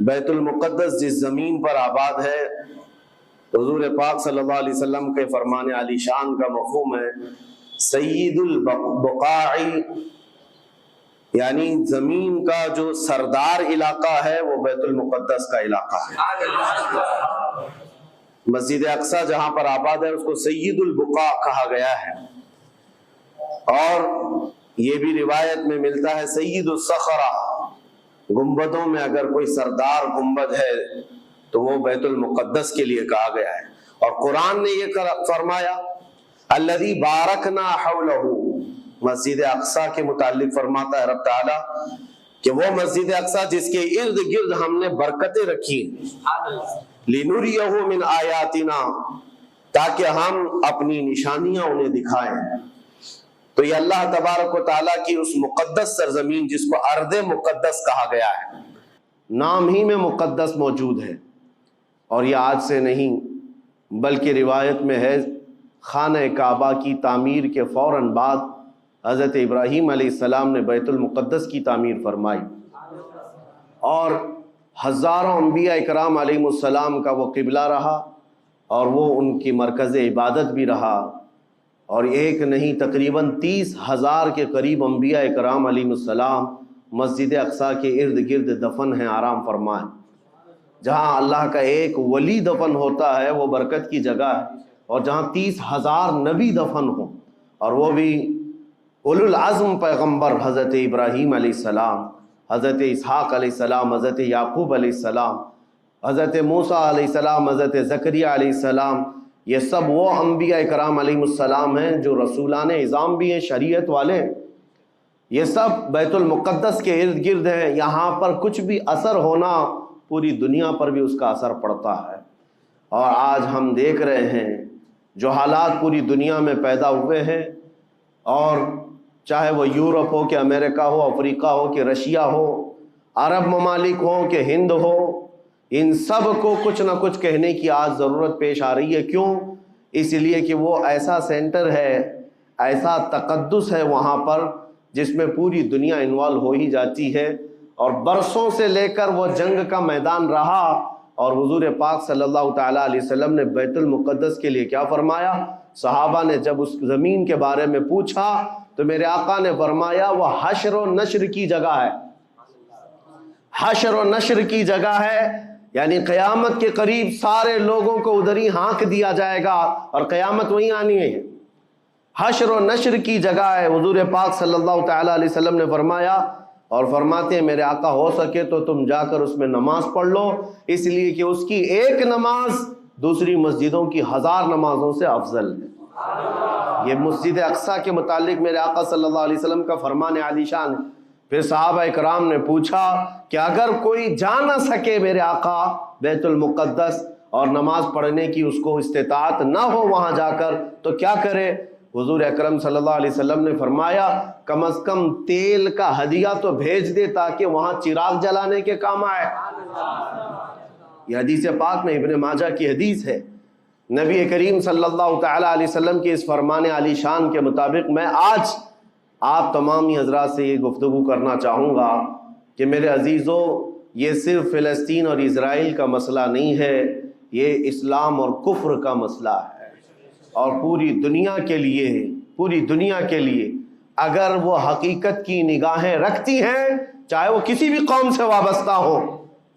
بیت المقدس جس زمین پر آباد ہے، حضور پاک صلی اللہ علیہ وسلم کے فرمان علی شان کا مفہوم ہے سید البقاع، یعنی زمین کا جو سردار علاقہ ہے وہ بیت المقدس کا علاقہ ہے۔ مسجد اقصی جہاں پر آباد ہے اس کو سید البقاع کہا گیا ہے، اور یہ بھی روایت میں ملتا ہے سید الصخرہ، گنبدوں میں اگر کوئی سردار گنبد ہے تو وہ بیت المقدس کے لیے کہا گیا ہے۔ اور قرآن نے یہ فرمایا الذی بارکنا حولہ، مسجد اقصی کے متعلق فرماتا ہے رب تعالیٰ کہ وہ مسجد اقصی جس کے ارد گرد ہم نے برکتیں رکھی لنریہ من آیاتنا، تاکہ ہم اپنی نشانیاں انہیں دکھائیں۔ تو یہ اللہ تبارک و تعالیٰ کی اس مقدس سرزمین جس کو ارض مقدس کہا گیا ہے، نام ہی میں مقدس موجود ہے، اور یہ آج سے نہیں بلکہ روایت میں ہے خانہ کعبہ کی تعمیر کے فوراً بعد حضرت ابراہیم علیہ السلام نے بیت المقدس کی تعمیر فرمائی، اور ہزاروں انبیاء اکرام علیہ السلام کا وہ قبلہ رہا اور وہ ان کی مرکز عبادت بھی رہا، اور ایک نہیں تقریباً 30,000 کے قریب انبیاء اکرام علیہ السلام مسجد اقصی کے ارد گرد دفن ہیں، آرام فرمائیں۔ جہاں اللہ کا ایک ولی دفن ہوتا ہے وہ برکت کی جگہ ہے، اور جہاں 30,000 نبی دفن ہوں، اور وہ بھی اولو العزم پیغمبر حضرت ابراہیم علیہ السلام، حضرت اسحاق علیہ السلام، حضرت یعقوب علیہ السلام، حضرت موسیٰ علیہ السلام، حضرت زکریا علیہ السلام، یہ سب وہ انبیاء کرام علیہ السلام ہیں جو رسولان اعظام بھی ہیں، شریعت والے ہیں۔ یہ سب بیت المقدس کے ارد گرد ہیں۔ یہاں پر کچھ بھی اثر ہونا پوری دنیا پر بھی اس کا اثر پڑتا ہے، اور آج ہم دیکھ رہے ہیں جو حالات پوری دنیا میں پیدا ہوئے ہیں، اور چاہے وہ یورپ ہو کہ امریکہ ہو، افریقہ ہو کہ رشیا ہو، عرب ممالک ہوں کہ ہند ہو، ان سب کو کچھ نہ کچھ کہنے کی آج ضرورت پیش آ رہی ہے۔ کیوں؟ اس لیے کہ وہ ایسا سینٹر ہے، ایسا تقدس ہے وہاں پر جس میں پوری دنیا انوالو ہو ہی جاتی ہے، اور برسوں سے لے کر وہ جنگ کا میدان رہا، اور حضور پاک صلی اللہ تعالیٰ علیہ وسلم نے بیت المقدس کے لیے کیا فرمایا؟ صحابہ نے جب اس زمین کے بارے میں پوچھا تو میرے آقا نے فرمایا وہ حشر و نشر کی جگہ ہے، حشر و نشر کی جگہ ہے، یعنی قیامت کے قریب سارے لوگوں کو ادھر ہی ہانک دیا جائے گا، اور قیامت وہیں آنی ہے۔ حشر و نشر کی جگہ ہے۔ حضور پاک صلی اللہ تعالیٰ علیہ وسلم نے فرمایا، اور فرماتے ہیں میرے آقا ہو سکے تو تم جا کر اس میں نماز پڑھ لو، اس لیے کہ اس کی ایک نماز دوسری مسجدوں کی 1000 نمازوں سے افضل ہے۔ یہ مسجد اقصی کے متعلق میرے آقا صلی اللہ علیہ وسلم کا فرمان علی شان ہے۔ پھر صحابہ اکرام نے پوچھا کہ اگر کوئی جا نہ سکے میرے آقا بیت المقدس اور نماز پڑھنے کی اس کو استطاعت نہ ہو وہاں جا کر تو کیا کرے؟ حضور اکرم صلی اللہ علیہ وسلم نے فرمایا کم از کم تیل کا ہدیہ تو بھیج دے تاکہ وہاں چراغ جلانے کے کام آئے۔ یہ حدیث پاک میں ابن ماجہ کی حدیث ہے۔ نبی کریم صلی اللہ تعالیٰ علیہ وسلم کے اس فرمان علی شان کے مطابق میں آج آپ تمامی حضرات سے یہ گفتگو کرنا چاہوں گا کہ میرے عزیزوں، یہ صرف فلسطین اور اسرائیل کا مسئلہ نہیں ہے، یہ اسلام اور کفر کا مسئلہ ہے، اور پوری دنیا کے لیے، پوری دنیا کے لیے اگر وہ حقیقت کی نگاہیں رکھتی ہیں، چاہے وہ کسی بھی قوم سے وابستہ ہو،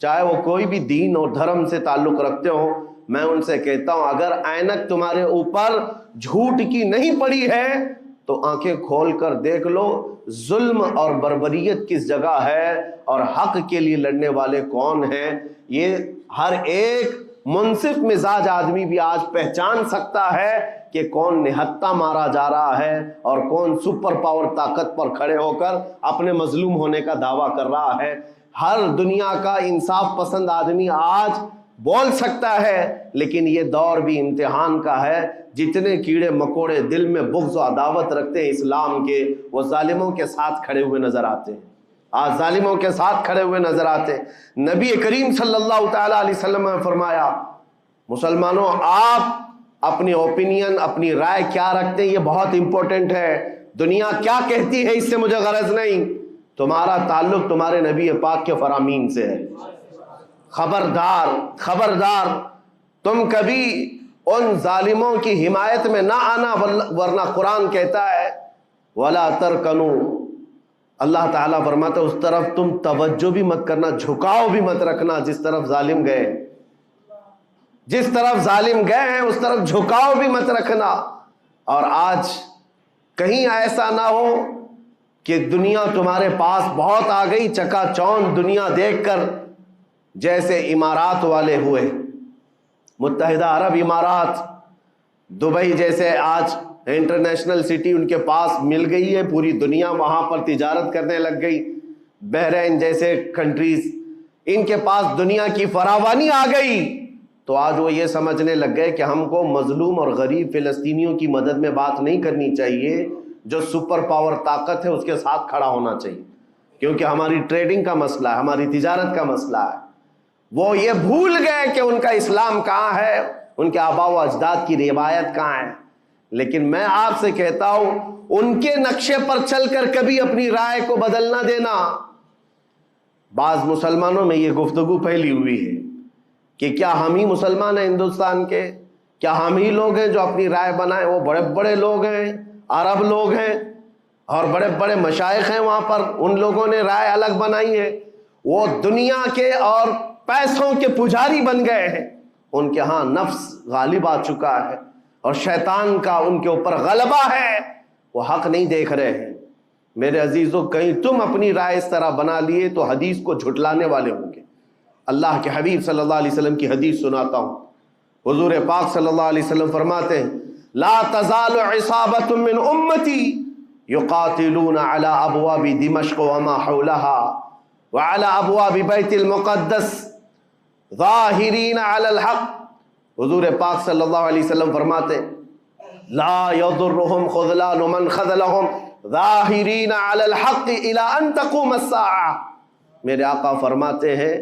چاہے وہ کوئی بھی دین اور دھرم سے تعلق رکھتے ہوں، میں ان سے کہتا ہوں اگر اینک تمہارے اوپر جھوٹ کی نہیں پڑی ہے تو آنکھیں کھول کر دیکھ لو ظلم اور بربریت کس جگہ ہے اور حق کے لیے لڑنے والے کون ہیں۔ یہ ہر ایک منصف مزاج آدمی بھی آج پہچان سکتا ہے کہ کون نہتہ مارا جا رہا ہے اور کون سپر پاور طاقت پر کھڑے ہو کر اپنے مظلوم ہونے کا دعویٰ کر رہا ہے۔ ہر دنیا کا انصاف پسند آدمی آج بول سکتا ہے، لیکن یہ دور بھی امتحان کا ہے۔ جتنے کیڑے مکوڑے دل میں بغض و عداوت رکھتے ہیں اسلام کے، وہ ظالموں کے ساتھ کھڑے ہوئے نظر آتے ہیں، آج ظالموں کے ساتھ کھڑے ہوئے نظر آتے ہیں۔ نبی کریم صلی اللہ تعالیٰ علیہ وسلم نے فرمایا مسلمانوں آپ اپنی اوپینین، اپنی رائے کیا رکھتے ہیں یہ بہت امپورٹنٹ ہے۔ دنیا کیا کہتی ہے اس سے مجھے غرض نہیں، تمہارا تعلق تمہارے نبی پاک کے فرامین سے ہے۔ خبردار خبردار، تم کبھی ان ظالموں کی حمایت میں نہ آنا، ورنہ قرآن کہتا ہے وَلَا تَرْكَنُوا، اللہ تعالیٰ فرماتا ہے اس طرف تم توجہ بھی مت کرنا، جھکاؤ بھی مت رکھنا جس طرف ظالم گئے، جس طرف ظالم گئے ہیں اس طرف جھکاؤ بھی مت رکھنا۔ اور آج کہیں ایسا نہ ہو کہ دنیا تمہارے پاس بہت آ گئی، چکا چوند دنیا دیکھ کر جیسے امارات والے ہوئے، متحدہ عرب امارات، دبئی جیسے آج انٹرنیشنل سٹی ان کے پاس مل گئی ہے، پوری دنیا وہاں پر تجارت کرنے لگ گئی، بحرین جیسے کنٹریز، ان کے پاس دنیا کی فراوانی آ گئی، تو آج وہ یہ سمجھنے لگ گئے کہ ہم کو مظلوم اور غریب فلسطینیوں کی مدد میں بات نہیں کرنی چاہیے، جو سپر پاور طاقت ہے اس کے ساتھ کھڑا ہونا چاہیے، کیونکہ ہماری ٹریڈنگ کا مسئلہ ہے، ہماری تجارت کا مسئلہ ہے۔ وہ یہ بھول گئے کہ ان کا اسلام کہاں ہے، ان کے آباء و اجداد کی روایت کہاں ہے۔ لیکن میں آپ سے کہتا ہوں ان کے نقشے پر چل کر کبھی اپنی رائے کو بدل نہ دینا۔ بعض مسلمانوں میں یہ گفتگو پھیلی ہوئی ہے کہ کیا ہم ہی مسلمان ہیں ہندوستان کے، کیا ہم ہی لوگ ہیں جو اپنی رائے بنائیں، وہ بڑے بڑے لوگ ہیں، عرب لوگ ہیں اور بڑے بڑے مشائخ ہیں وہاں پر، ان لوگوں نے رائے الگ بنائی ہے، وہ دنیا کے اور پیسوں کے پجاری بن گئے ہیں، ان کے ہاں نفس غالب آ چکا ہے اور شیطان کا ان کے اوپر غلبہ ہے، وہ حق نہیں دیکھ رہے ہیں۔ میرے عزیزوں، کہیں تم اپنی رائے اس طرح بنا لیے تو حدیث کو جھٹلانے والے ہوں گے۔ اللہ کے حبیب صلی اللہ علیہ وسلم کی حدیث سناتا ہوں، حضور پاک صلی اللہ علیہ وسلم فرماتے ہیں لا تزال عصابۃ من امتی یقاتلون علی ابواب دمشق وما حولها وعلى ابواب بیت المقدس ظاہرین علی الحق۔ حضور پاک صلی اللہ علیہ وسلم فرماتے لا یضرهم خذلان من خذلهم ظاہرین علی الحق الى ان تقوم الساعہ۔ میرے آقا فرماتے ہیں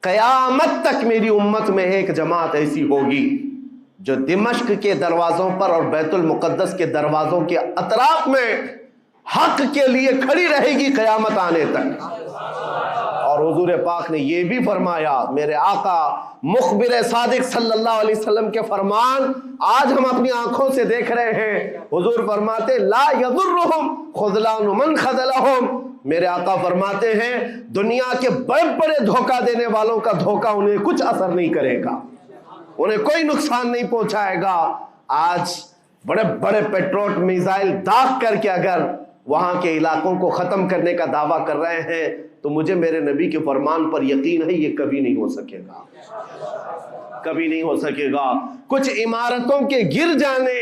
قیامت تک میری امت میں ایک جماعت ایسی ہوگی جو دمشق کے دروازوں پر اور بیت المقدس کے دروازوں کے اطراف میں حق کے لیے کھڑی رہے گی قیامت آنے تک۔ اور حضور پاک نے یہ بھی فرمایا، میرے آقا مخبر صادق صلی اللہ علیہ وسلم کے فرمان آج ہم اپنی آنکھوں سے دیکھ رہے ہیں، حضور فرماتے لا یضرهم خذلان من خذلهم۔ میرے آقا فرماتے ہیں دنیا کے بڑے بڑے دھوکہ دینے والوں کا دھوکہ انہیں کچھ اثر نہیں کرے گا، انہیں کوئی نقصان نہیں پہنچائے گا۔ آج بڑے بڑے پیٹروٹ میزائل داغ کر کے اگر وہاں کے علاقوں کو ختم کرنے کا دعویٰ کر رہے ہیں تو مجھے میرے نبی کے فرمان پر یقین ہے یہ کبھی نہیں ہو سکے گا، کبھی نہیں ہو سکے گا۔ کچھ عمارتوں کے گر جانے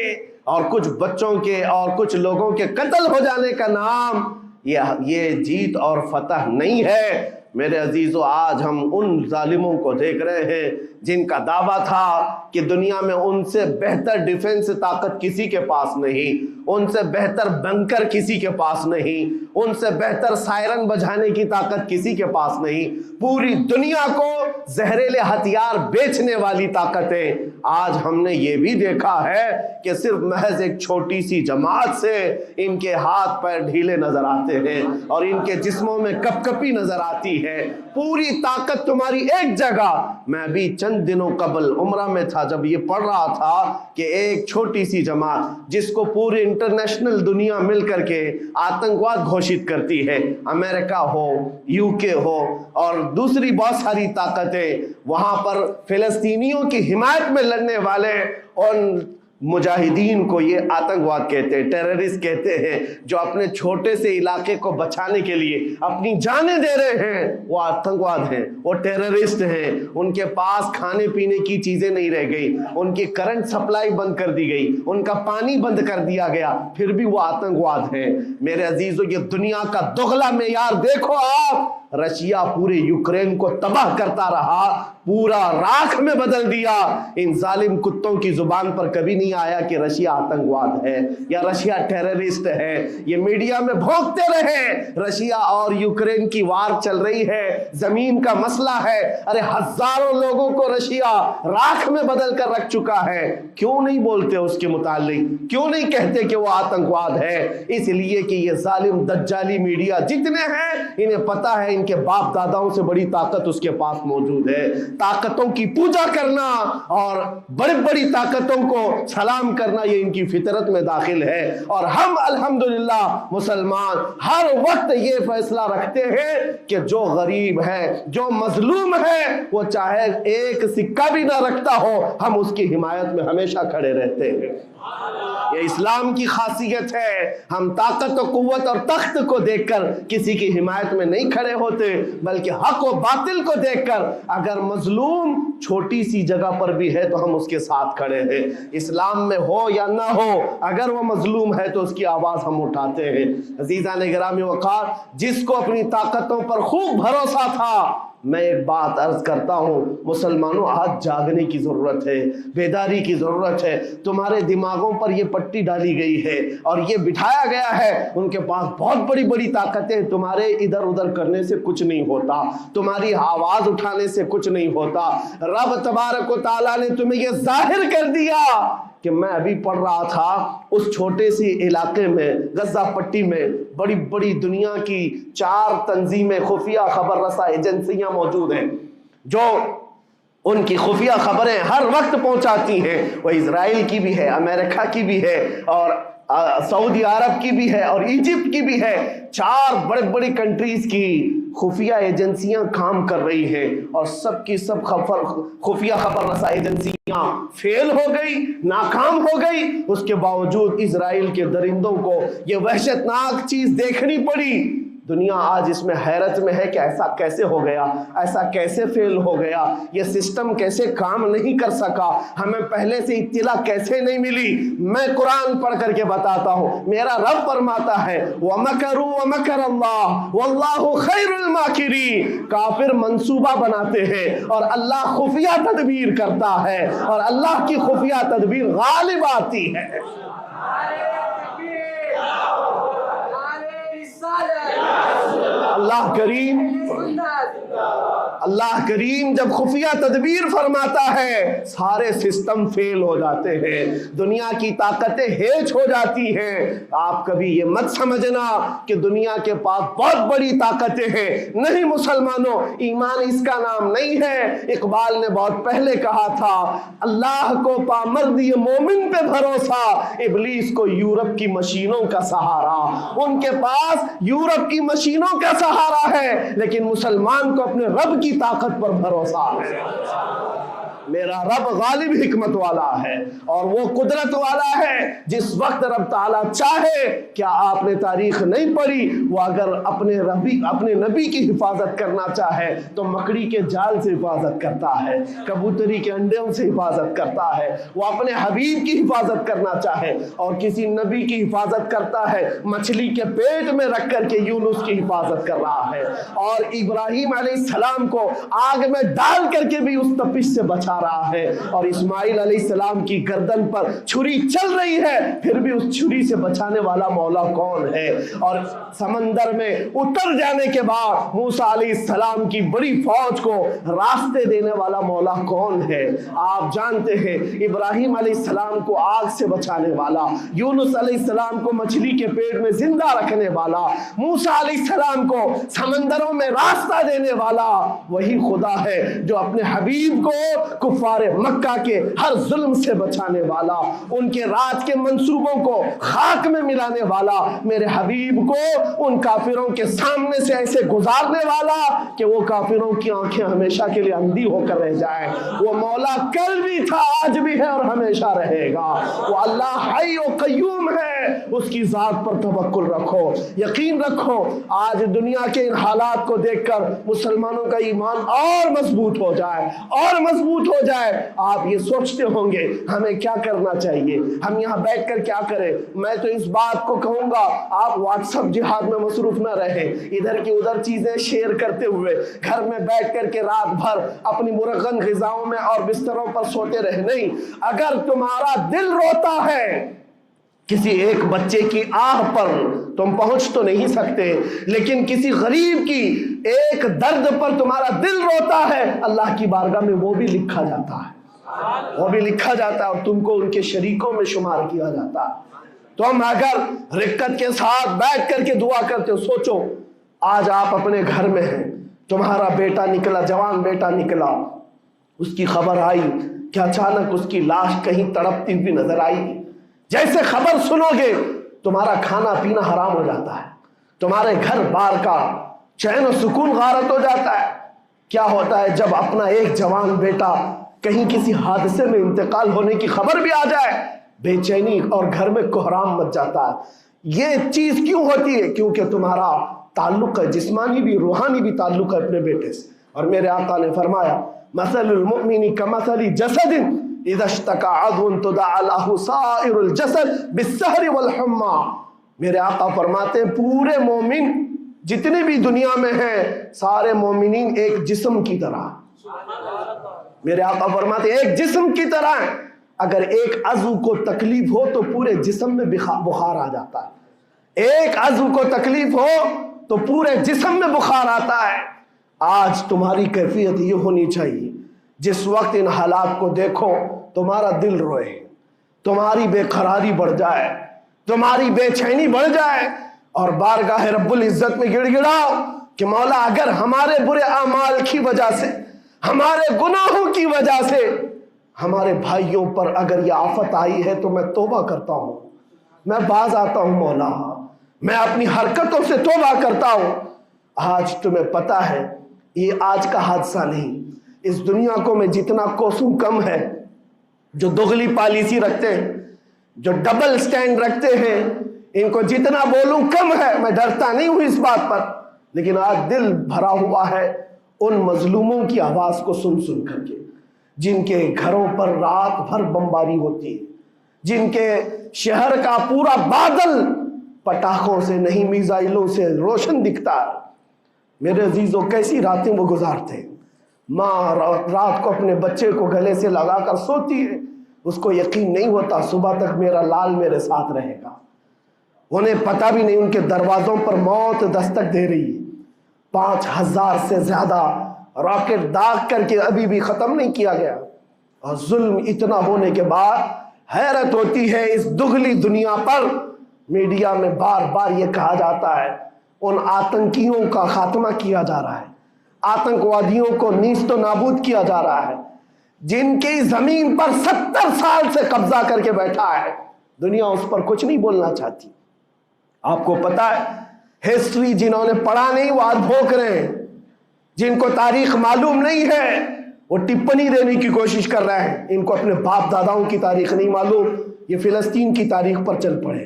اور کچھ بچوں کے اور کچھ لوگوں کے قتل ہو جانے کا نام یہ جیت اور فتح نہیں ہے۔ میرے عزیزو، آج ہم ان ظالموں کو دیکھ رہے ہیں جن کا دعویٰ تھا کہ دنیا میں ان سے بہتر ڈیفنس طاقت کسی کے پاس نہیں، ان سے بہتر بنکر کسی کے پاس نہیں، ان سے بہتر سائرن بجانے کی طاقت کسی کے پاس نہیں، پوری دنیا کو زہریلے ہتھیار بیچنے والی طاقتیں۔ آج ہم نے یہ بھی دیکھا ہے کہ صرف محض ایک چھوٹی سی جماعت سے ان کے ہاتھ پیر ڈھیلے نظر آتے ہیں اور ان کے جسموں میں کپ کپی نظر آتی ہے۔ پوری طاقت تمہاری ایک جگہ۔ میں بھی چند دنوں قبل عمرہ میں تھا، جب یہ پڑھ رہا تھا کہ ایک چھوٹی سی جماعت جس کو پوری انٹرنیشنل دنیا مل کر کے آتنکواد گھوشت کرتی ہے، امریکہ ہو، یو کے ہو اور دوسری بہت ساری طاقتیں، وہاں پر فلسطینیوں کی حمایت میں لڑنے والے ان مجاہدین کو یہ آتنکواد کہتے ہیں، ٹیررسٹ کہتے ہیں، جو اپنے چھوٹے سے علاقے کو بچانے کے لیے اپنی جانیں دے رہے ہیں، وہ آتنکواد ہیں، وہ ٹیررسٹ ہیں۔ ان کے پاس کھانے پینے کی چیزیں نہیں رہ گئی، ان کی کرنٹ سپلائی بند کر دی گئی، ان کا پانی بند کر دیا گیا، پھر بھی وہ آتنکواد ہیں۔ میرے عزیزو، یہ دنیا کا دغلا معیار دیکھو آپ۔ رشیا پورے یوکرین کو تباہ کرتا رہا، پورا راکھ میں بدل دیا۔ ان ظالم کتوں کی زبان پر کبھی نہیں نہیں آیا کہ رشیا آتنکواد ہے یا رشیا ٹیررسٹ ہے. یہ میڈیا میں بھونکتے رہے رشیا اور یوکرین کی وار چل رہی ہے, زمین کا مسئلہ ہے. ارے ہزاروں لوگوں کو رشیا راکھ میں بدل کر رکھ چکا ہے. کیوں نہیں بولتے اس کے متعلق؟ کیوں نہیں کہتے کہ وہ آتنکواد ہے؟ اس لیے کہ یہ ظالم دجالی میڈیا جتنے ہیں انہیں پتا ہے ان کے باپ داداؤں سے بڑی طاقت اس کے پاس موجود ہے. طاقتوں کی پوجا کرنا اور بڑی بڑی طاقتوں کو سلام کرنا یہ ان کی فطرت میں داخل ہے. اور ہم الحمدللہ مسلمان ہر وقت یہ فیصلہ رکھتے ہیں کہ جو غریب ہے, جو مظلوم ہے, وہ چاہے ایک سکہ بھی نہ رکھتا ہو, ہم اس کی حمایت میں ہمیشہ کھڑے رہتے ہیں. یہ اسلام کی خاصیت ہے. ہم طاقت و قوت اور تخت کو دیکھ کر کسی کی حمایت میں نہیں کھڑے ہوتے, بلکہ حق و باطل کو دیکھ کر اگر مظلوم چھوٹی سی جگہ پر بھی ہے تو ہم اس کے ساتھ کھڑے ہیں. اسلام میں ہو یا نہ ہو, اگر وہ مظلوم ہے تو اس کی آواز ہم اٹھاتے ہیں. عزیزان گرامی وقار, جس کو اپنی طاقتوں پر خوب بھروسہ تھا, میں ایک بات عرض کرتا ہوں مسلمانوں, آج جاگنے کی ضرورت ہے, بیداری کی ضرورت ہے. تمہارے دماغوں پر یہ پٹی ڈالی گئی ہے اور یہ بٹھایا گیا ہے ان کے پاس بہت بڑی بڑی طاقتیں, تمہارے ادھر ادھر کرنے سے کچھ نہیں ہوتا, تمہاری آواز اٹھانے سے کچھ نہیں ہوتا. رب تبارک و تعالیٰ نے تمہیں یہ ظاہر کر دیا کہ میں ابھی پڑھ رہا تھا اس چھوٹے سی علاقے میں غزہ پٹی میں بڑی بڑی دنیا کی 4 تنظیمیں, خفیہ خبر رساں ایجنسیاں موجود ہیں جو ان کی خفیہ خبریں ہر وقت پہنچاتی ہیں. وہ اسرائیل کی بھی ہے, امریکہ کی بھی ہے, اور سعودی عرب کی بھی ہے, اور ایجپٹ کی بھی ہے. 4 بڑے بڑی کنٹریز کی خفیہ ایجنسیاں کام کر رہی ہیں, اور سب کی سب خفیہ خبر رساں ایجنسیاں فیل ہو گئی, ناکام ہو گئی. اس کے باوجود اسرائیل کے درندوں کو یہ وحشتناک چیز دیکھنی پڑی. دنیا آج اس میں حیرت میں ہے کہ ایسا کیسے ہو گیا, ایسا کیسے فیل ہو گیا, یہ سسٹم کیسے کام نہیں کر سکا, ہمیں پہلے سے اطلاع کیسے نہیں ملی. میں قرآن پڑھ کر کے بتاتا ہوں, میرا رب فرماتا ہے وَمَكَرُوا وَمَكَرَ اللَّهُ وَاللَّهُ خَيْرُ الْمَاكِرِينَ. کافر منصوبہ بناتے ہیں اور اللہ خفیہ تدبیر کرتا ہے, اور اللہ کی خفیہ تدبیر غالب آتی ہے. اللہ کریم جب خفیہ تدبیر فرماتا ہے سارے سسٹم فیل ہو جاتے ہیں, دنیا کی طاقتیں ہیچ ہو جاتی ہیں. آپ کبھی یہ مت سمجھنا کہ دنیا کے پاس بہت بڑی طاقتیں ہیں. نہیں مسلمانوں, ایمان اس کا نام نہیں ہے. اقبال نے بہت پہلے کہا تھا, اللہ کو پامردی مومن پہ بھروسہ, ابلیس کو یورپ کی مشینوں کا سہارا. ان کے پاس یورپ کی مشینوں کا سہارا ہے, لیکن مسلمان کو اپنے رب کی طاقت پر بھروسہ ہے. میرا رب غالب حکمت والا ہے اور وہ قدرت والا ہے. جس وقت رب تعالیٰ چاہے, کیا آپ نے تاریخ نہیں پڑھی, وہ اگر اپنے نبی کی حفاظت کرنا چاہے تو مکڑی کے جال سے حفاظت کرتا ہے, کبوتری کے انڈوں سے حفاظت کرتا ہے. وہ اپنے حبیب کی حفاظت کرنا چاہے اور کسی نبی کی حفاظت کرتا ہے, مچھلی کے پیٹ میں رکھ کر کے یونس کی حفاظت کر رہا ہے, اور ابراہیم علیہ السلام کو آگ میں ڈال کر کے بھی اس تپش سے بچا رہا ہے, اور اسماعیل علیہ السلام کی گردن پر چھری چل رہی ہے, پھر بھی اس چھری سے بچانے والا مولا کون ہے. اور سمندر میں اتر جانے کے بعد موسیٰ علیہ السلام کی بڑی فوج کو راستے دینے والا مولا کون ہے. آپ جانتے ہیں ابراہیم علیہ السلام کو آگ سے بچانے والا, یونس علیہ السلام کو مچھلی کے پیٹ میں زندہ رکھنے والا, موسیٰ علیہ السلام کو سمندروں میں راستہ دینے والا وہی خدا ہے جو اپنے حبیب کو کفار مکہ کے ہر ظلم سے بچانے والا, ان کے رات کے منصوبوں کو خاک میں ملانے والا, میرے حبیب کو ان کافروں کے سامنے سے ایسے گزارنے والا کہ وہ کافروں کی آنکھیں ہمیشہ کے لیے اندھی ہو کر رہ جائیں. وہ مولا کل بھی تھا, آج بھی ہے اور ہمیشہ رہے گا. وہ اللہ حی و قیوم ہے, اس کی ذات پر توکل رکھو، یقین رکھو آج دنیا کے ان حالات کو دیکھ کر مسلمانوں کا ایمان اور مضبوط ہو جائے اور مضبوط ہو جائے۔ آپ یہ سوچتے ہوں گے ہمیں کیا کرنا چاہیے، ہم یہاں بیٹھ کر کیا کریں؟ میں تو اس بات کو کہوں گا آپ واٹس ایپ جہاد میں مصروف نہ رہیں، ادھر کی ادھر چیزیں شیئر کرتے ہوئے گھر میں بیٹھ کر کے رات بھر اپنی مرغن غذاؤں میں اور بستروں پر سوتے رہے نہیں۔ اگر تمہارا دل روتا ہے کسی ایک بچے کی آہ پر تم پہنچ تو نہیں سکتے، لیکن کسی غریب کی ایک درد پر تمہارا دل روتا ہے، اللہ کی بارگاہ میں وہ بھی لکھا جاتا ہے، وہ بھی لکھا جاتا ہے اور تم کو ان کے شریکوں میں شمار کیا جاتا ہے۔ تم اگر رقت کے ساتھ بیٹھ کر کے دعا کرتے ہو، سوچو آج آپ اپنے گھر میں ہیں، تمہارا بیٹا نکلا، جوان بیٹا نکلا، اس کی خبر آئی کہ اچانک اس کی لاش کہیں تڑپتی ہوئی نظر آئی، جیسے خبر سنو گے تمہارا کھانا پینا حرام ہو جاتا ہے، تمہارے گھر بار کا چین و سکون غارت ہو جاتا ہے۔ کیا ہوتا ہے جب اپنا ایک جوان بیٹا کہیں کسی حادثے میں انتقال ہونے کی خبر بھی آ جائے، بے چینی اور گھر میں کوہرام مچ جاتا ہے۔ یہ چیز کیوں ہوتی ہے؟ کیونکہ تمہارا تعلق ہے، جسمانی بھی روحانی بھی تعلق ہے اپنے بیٹے سے۔ اور میرے آقا نے فرمایا مثل المؤمن کمثل جسد اذا اشتكى عضو تداعى له سائر الجسد بالسهر والحمى۔ میرے آقا فرماتے ہیں پورے مومن جتنے بھی دنیا میں ہیں سارے مومنین ایک جسم کی طرح، میرے آقا فرماتے ہیں ایک جسم کی طرح ہیں، اگر ایک عضو کو تکلیف ہو تو پورے جسم میں بخار آ جاتا ہے، ایک عضو کو تکلیف ہو تو پورے جسم میں بخار آتا ہے۔ آج تمہاری کیفیت یہ ہونی چاہیے جس وقت ان حالات کو دیکھو تمہارا دل روئے، تمہاری بے قراری بڑھ جائے، تمہاری بے چینی بڑھ جائے اور بارگاہ رب العزت میں گڑ گڑاؤ کہ مولا اگر ہمارے برے اعمال کی وجہ سے، ہمارے گناہوں کی وجہ سے ہمارے بھائیوں پر اگر یہ آفت آئی ہے تو میں توبہ کرتا ہوں، میں باز آتا ہوں مولا، میں اپنی حرکتوں سے توبہ کرتا ہوں۔ آج تمہیں پتا ہے یہ آج کا حادثہ نہیں، اس دنیا کو میں جتنا کوسوں کم ہے جو دغلی پالیسی رکھتے ہیں، جو ڈبل سٹینڈ رکھتے ہیں، ان کو جتنا بولوں کم ہے، میں ڈرتا نہیں ہوں اس بات پر، لیکن آج دل بھرا ہوا ہے ان مظلوموں کی آواز کو سن سن کر کے، جن کے گھروں پر رات بھر بمباری ہوتی ہے، جن کے شہر کا پورا بادل پٹاخوں سے نہیں میزائلوں سے روشن دکھتا ہے۔ میرے عزیزوں کیسی راتیں وہ گزارتے ہیں، ماں رات کو اپنے بچے کو گلے سے لگا کر سوتی ہے، اس کو یقین نہیں ہوتا صبح تک میرا لال میرے ساتھ رہے گا، انہیں پتہ بھی نہیں ان کے دروازوں پر موت دستک دے رہی ہے۔ 5000 سے زیادہ راکٹ داغ کر کے ابھی بھی ختم نہیں کیا گیا، اور ظلم اتنا ہونے کے بعد حیرت ہوتی ہے اس دگلی دنیا پر میڈیا میں بار بار یہ کہا جاتا ہے ان آتنکیوں کا خاتمہ کیا جا رہا ہے، آتنکوادیوں کو نیست و نابود کیا جا رہا ہے، جن کی زمین پر 70 سال سے قبضہ کر کے بیٹھا ہے، دنیا اس پر کچھ نہیں بولنا چاہتی۔ آپ کو پتا ہے ہسٹری جنہوں نے پڑھا نہیں وہ آج بھوک رہے ہیں، جن کو تاریخ معلوم نہیں ہے وہ ٹپنی دینے کی کوشش کر رہے ہیں، ان کو اپنے باپ داداؤں کی تاریخ نہیں معلوم، یہ فلسطین کی تاریخ پر چل پڑے۔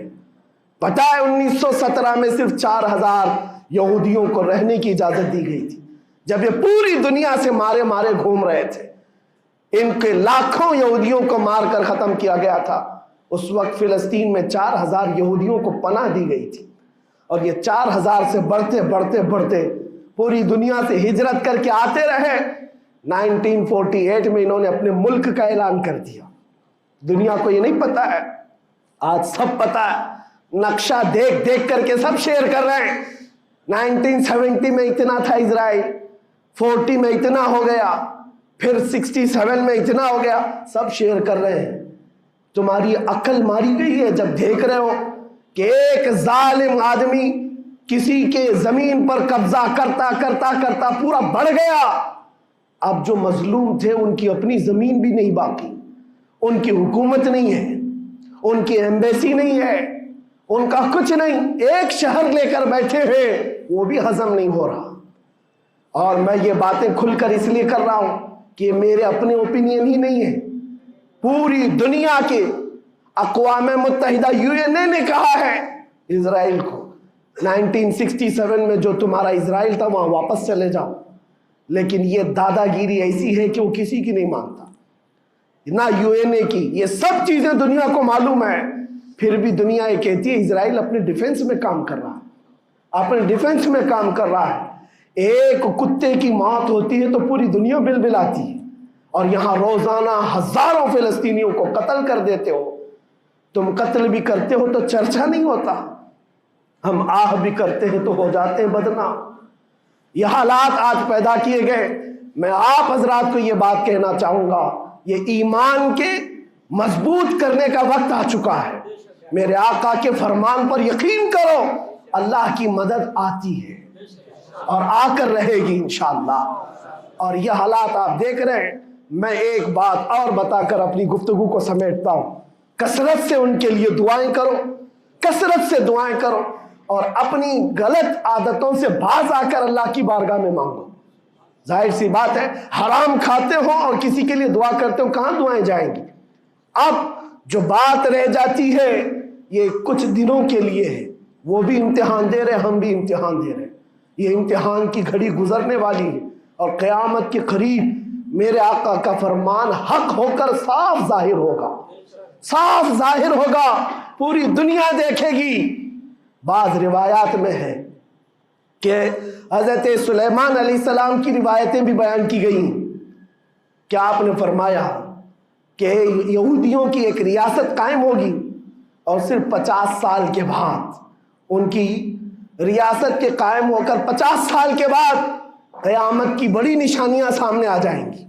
پتہ ہے 1917 میں صرف 4000 یہودیوں کو رہنے کی اجازت دی گئی تھی، جب یہ پوری دنیا سے مارے مارے گھوم رہے تھے، ان کے لاکھوں یہودیوں کو مار کر ختم کیا گیا تھا۔ اس وقت فلسطین میں 4000 یہودیوں کو پناہ دی گئی تھی، اور یہ 4000 سے بڑھتے بڑھتے بڑھتے پوری دنیا سے ہجرت کر کے آتے رہے۔ 1948 میں انہوں نے اپنے ملک کا اعلان کر دیا۔ دنیا کو یہ نہیں پتا ہے، آج سب پتا ہے، نقشہ دیکھ دیکھ کر کے سب شیئر کر رہے ہیں۔ 1970 میں اتنا تھا اسرائیل، 40 میں اتنا ہو گیا، پھر 67 میں اتنا ہو گیا، سب شیئر کر رہے ہیں۔ تمہاری عقل ماری گئی ہے جب دیکھ رہے ہو کہ ایک ظالم آدمی کسی کے زمین پر قبضہ کرتا کرتا کرتا پورا بڑھ گیا، اب جو مظلوم تھے ان کی اپنی زمین بھی نہیں باقی، ان کی حکومت نہیں ہے، ان کی ایمبیسی نہیں ہے، ان کا کچھ نہیں، ایک شہر لے کر بیٹھے ہیں، وہ بھی ہضم نہیں ہو رہا۔ اور میں یہ باتیں کھل کر اس لیے کر رہا ہوں کہ میرے اپنے اوپینین ہی نہیں ہے، پوری دنیا کے اقوام متحدہ UN نے کہا ہے اسرائیل کو 1967 میں جو تمہارا اسرائیل تھا وہاں واپس چلے جاؤ، لیکن یہ دادا گیری ایسی ہے کہ وہ کسی کی نہیں مانتا، نہ UN کی، یہ سب چیزیں دنیا کو معلوم ہے، پھر بھی دنیا یہ کہتی ہے اسرائیل اپنے ڈیفنس میں کام کر رہا ہے، اپنے ڈیفنس میں کام کر رہا ہے۔ ایک کتے کی موت ہوتی ہے تو پوری دنیا بلبلاتی ہے، اور یہاں روزانہ ہزاروں فلسطینیوں کو قتل کر دیتے ہو۔ تم قتل بھی کرتے ہو تو چرچا نہیں ہوتا، ہم آہ بھی کرتے ہیں تو ہو جاتے ہیں بدنام۔ یہ حالات آج پیدا کیے گئے۔ میں آپ حضرات کو یہ بات کہنا چاہوں گا، یہ ایمان کے مضبوط کرنے کا وقت آ چکا ہے۔ میرے آقا کے فرمان پر یقین کرو، اللہ کی مدد آتی ہے اور آ کر رہے گی انشاءاللہ۔ اور یہ حالات آپ دیکھ رہے ہیں۔ میں ایک بات اور بتا کر اپنی گفتگو کو سمیٹتا ہوں، کثرت سے ان کے لیے دعائیں کرو، کثرت سے دعائیں کرو، اور اپنی غلط عادتوں سے باز آ کر اللہ کی بارگاہ میں مانگو۔ ظاہر سی بات ہے، حرام کھاتے ہو اور کسی کے لیے دعا کرتے ہو، کہاں دعائیں جائیں گی؟ اب جو بات رہ جاتی ہے یہ کچھ دنوں کے لیے ہے، وہ بھی امتحان دے رہے، ہم بھی امتحان دے رہے، یہ امتحان کی گھڑی گزرنے والی ہے، اور قیامت کے قریب میرے آقا کا فرمان حق ہو کر صاف ظاہر ہوگا، صاف ظاہر ہوگا، پوری دنیا دیکھے گی۔ بعض روایات میں ہے کہ حضرت سلیمان علیہ السلام کی روایتیں بھی بیان کی گئی کہ آپ نے فرمایا کہ یہودیوں کی ایک ریاست قائم ہوگی، اور صرف 50 سال کے بعد ان کی ریاست کے قائم ہو کر 50 سال کے بعد قیامت کی بڑی نشانیاں سامنے آ جائیں گی۔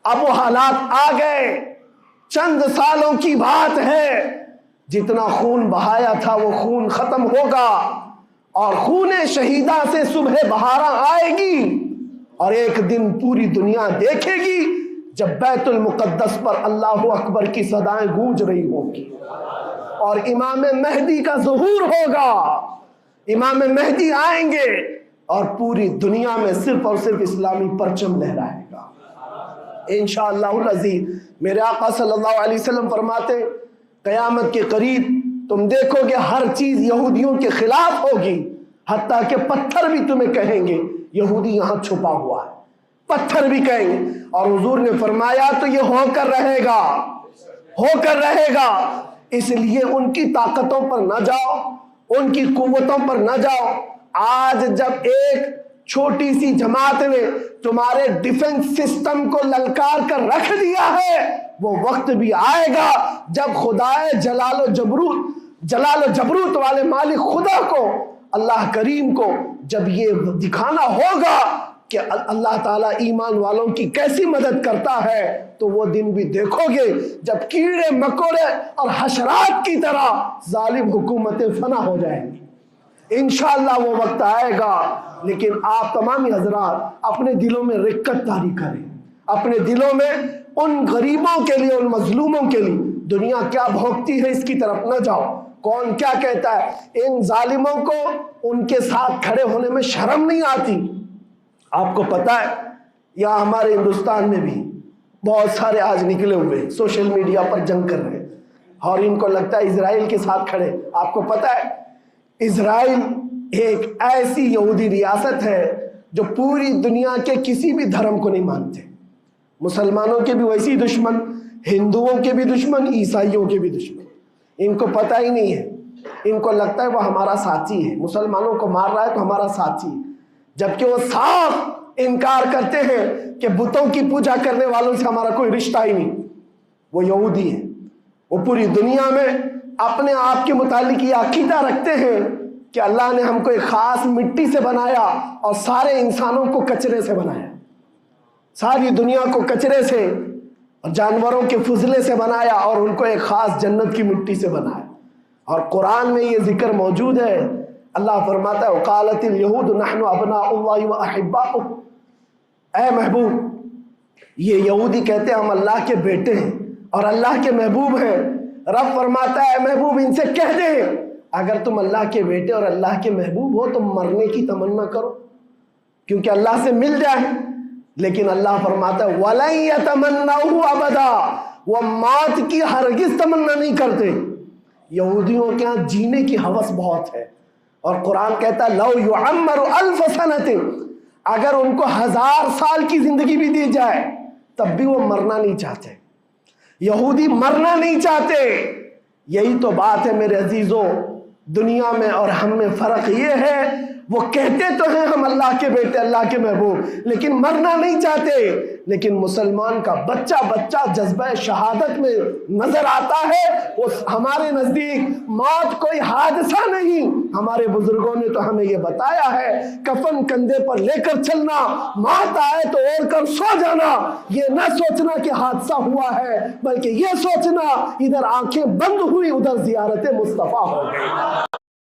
اب وہ حالات آ گئے، چند سالوں کی بات ہے، جتنا خون بہایا تھا وہ خون ختم ہوگا، اور خون شہیدہ سے صبح بہارا آئے گی، اور ایک دن پوری دنیا دیکھے گی جب بیت المقدس پر اللہ اکبر کی صدائیں گونج رہی ہوں گی، اور امام مہدی کا ظہور ہوگا، امام مہدی آئیں گے، اور پوری دنیا میں صرف اور صرف اسلامی پرچم لہرائے گا انشاءاللہ العزیز۔ میرے آقا صلی اللہ علیہ وسلم فرماتے قیامت کے قریب تم دیکھو گے ہر چیز یہودیوں کے خلاف ہوگی، حتیٰ کہ پتھر بھی تمہیں کہیں گے یہودی یہاں چھپا ہوا ہے، پتھر بھی کہیں گے۔ اور حضور نے فرمایا تو یہ ہو کر رہے گا، ہو کر رہے گا، اس لیے ان کی طاقتوں پر نہ جاؤ، ان کی قوتوں پر نہ جاؤ۔ آج جب ایک چھوٹی سی جماعت نے تمہارے ڈیفنس سسٹم کو للکار کر رکھ دیا ہے، وہ وقت بھی آئے گا جب خدائے جلال و جبروت والے مالک خدا کو، اللہ کریم کو جب یہ دکھانا ہوگا کہ اللہ تعالیٰ ایمان والوں کی کیسی مدد کرتا ہے، تو وہ دن بھی دیکھو گے جب کیڑے مکوڑے اور حشرات کی طرح ظالم حکومتیں فنا ہو جائیں گی۔ انشاءاللہ وہ وقت آئے گا، لیکن آپ تمامی حضرات اپنے دلوں میں رقت طاری کریں، اپنے دلوں میں ان غریبوں کے لیے، ان مظلوموں کے لیے دنیا کیا بھوگتی ہے اس کی طرف نہ جاؤ، کون کیا کہتا ہے۔ ان ظالموں کو ان کے ساتھ کھڑے ہونے میں شرم نہیں آتی۔ آپ کو پتہ ہے یہاں ہمارے ہندوستان میں بھی بہت سارے آج نکلے ہوئے سوشل میڈیا پر جنگ کر رہے ہیں، اور ان کو لگتا ہے اسرائیل کے ساتھ کھڑے۔ آپ کو پتہ ہے اسرائیل ایک ایسی یہودی ریاست ہے جو پوری دنیا کے کسی بھی دھرم کو نہیں مانتے، مسلمانوں کے بھی ویسی دشمن، ہندوؤں کے بھی دشمن، عیسائیوں کے بھی دشمن۔ ان کو پتہ ہی نہیں ہے، ان کو لگتا ہے وہ ہمارا ساتھی ہے، مسلمانوں کو مار رہا ہے تو ہمارا ساتھی ہے، جبکہ وہ صاف انکار کرتے ہیں کہ بتوں کی پوجا کرنے والوں سے ہمارا کوئی رشتہ ہی نہیں۔ وہ یہودی ہیں، وہ پوری دنیا میں اپنے آپ کے متعلق یہ عقیدہ رکھتے ہیں کہ اللہ نے ہم کو ایک خاص مٹی سے بنایا اور سارے انسانوں کو کچرے سے بنایا، ساری دنیا کو کچرے سے اور جانوروں کے فضلے سے بنایا، اور ان کو ایک خاص جنت کی مٹی سے بنایا۔ اور قرآن میں یہ ذکر موجود ہے، اللہ فرماتا ہے وقالت اليہود نحن ابناء اللہ واحباؤہ، اے محبوب یہ یہودی کہتے ہیں ہم اللہ کے بیٹے ہیں اور اللہ کے محبوب ہیں۔ رب فرماتا ہے اے محبوب ان سے کہہ دے اگر تم اللہ کے بیٹے اور اللہ کے محبوب ہو تو مرنے کی تمنا کرو، کیونکہ اللہ سے مل جائے۔ لیکن اللہ فرماتا ہے وَلَن يَتَمَنَّوْهُ أَبَدًا، وہ موت کی ہرگز تمنا نہیں کرتے. یہودیوں کے ہاں جینے کی ہوس بہت ہے، اور قرآن کہتا ہے لو یعمر الف سنت، اگر ان کو 1000 سال کی زندگی بھی دی جائے تب بھی وہ مرنا نہیں چاہتے. یہودی مرنا نہیں چاہتے. یہی تو بات ہے میرے عزیزوں. دنیا میں اور ہم میں فرق یہ ہے، وہ کہتے تو ہیں ہم اللہ کے بیٹے، اللہ کے محبوب، لیکن مرنا نہیں چاہتے. لیکن مسلمان کا بچہ جذبہ شہادت میں نظر آتا ہے. وہ ہمارے نزدیک موت کوئی حادثہ نہیں. ہمارے بزرگوں نے تو ہمیں یہ بتایا ہے، کفن کندھے پر لے کر چلنا، موت آئے تو اوڑھ کر سو جانا. یہ نہ سوچنا کہ حادثہ ہوا ہے، بلکہ یہ سوچنا ادھر آنکھیں بند ہوئی ادھر زیارت مصطفیٰ ہو گئی.